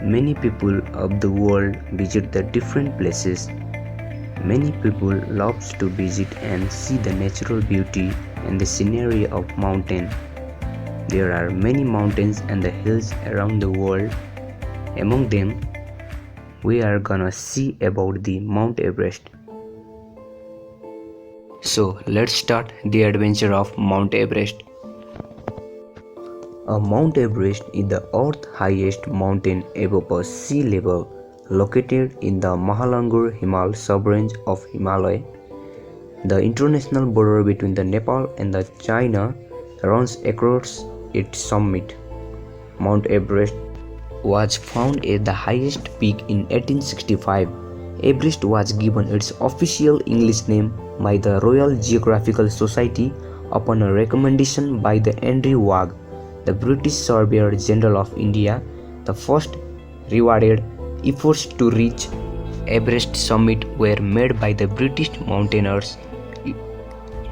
Many people of the world visit the different places. Many people loves to visit and see the natural beauty and the scenery of mountain. There are many mountains and the hills around the world. Among them, we are gonna see about the Mount Everest. So let's start the adventure of Mount Everest. Mount Everest is the earth's highest mountain above sea level, located in the Mahalangur Himal sub-range of Himalaya. The international border between the Nepal and the China runs across its summit. Mount Everest was found as the highest peak in 1865. Everest was given its official English name by the Royal Geographical Society upon a recommendation by the Andrew Wagg, the British Surveyor General of India. The first rewarded efforts to reach Everest summit were made by the British mountaineers,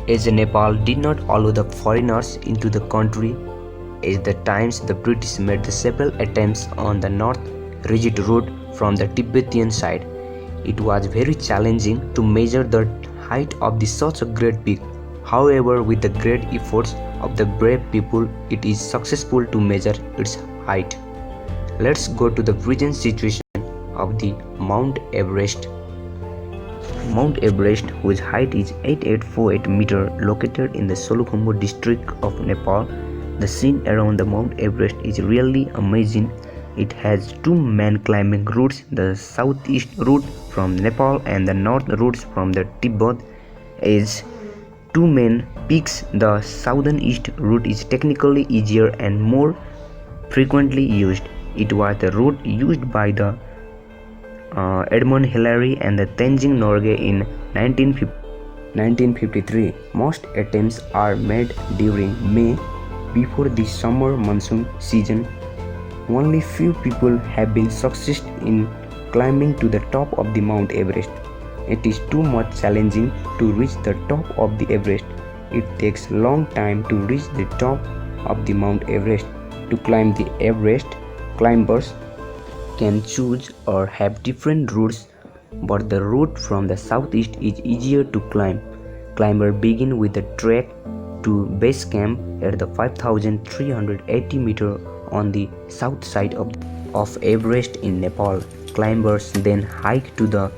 as Nepal did not allow the foreigners into the country. At the times, the British made several attempts on the north ridge route from the Tibetan side. It was very challenging to measure the height of such a great peak. However, with the great efforts of the brave people, it is successful to measure its height. Let's go to the present situation of the Mount Everest. Mount Everest, whose height is 8848 meters, located in the Solukhumbu district of Nepal. The scene around the Mount Everest is really amazing. It has two main climbing routes, the southeast route from Nepal and the north routes from the Tibet. As two main peaks, the southern east route is technically easier and more frequently used. It was the route used by the Edmund Hillary and the Tenzing Norgay in 1953. Most attempts are made during May, before the summer monsoon season. Only few people have been successful in climbing to the top of the Mount Everest. It is too much challenging to reach the top of the Everest. It takes long time to reach the top of the Mount Everest. To climb the Everest, climbers can choose or have different routes, but the route from the southeast is easier to climb. Climbers begin with the trek to base camp at the 5,380 meter on the south side of Everest in Nepal. Climbers then hike to the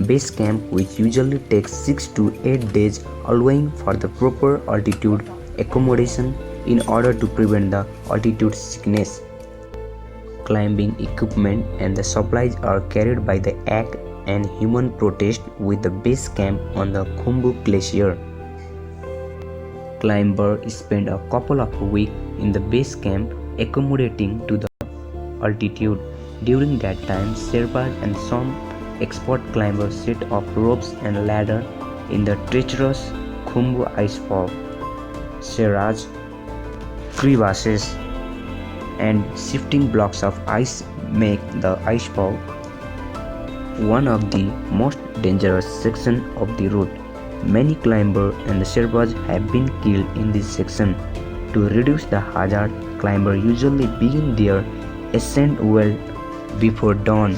base camp, which usually takes 6 to 8 days, allowing for the proper altitude accommodation in order to prevent the altitude sickness. Climbing equipment and the supplies are carried by the act and human protest with the base camp on the Khumbu Glacier. Climbers spend a couple of weeks in the base camp accommodating to the altitude. During that time, Sherpas and some expert climbers set up ropes and ladders in the treacherous Khumbu icefall. Serrage, crevasses, and shifting blocks of ice make the icefall one of the most dangerous sections of the route. Many climbers and Sherpas have been killed in this section. To reduce the hazard, climbers usually begin their ascent well before dawn.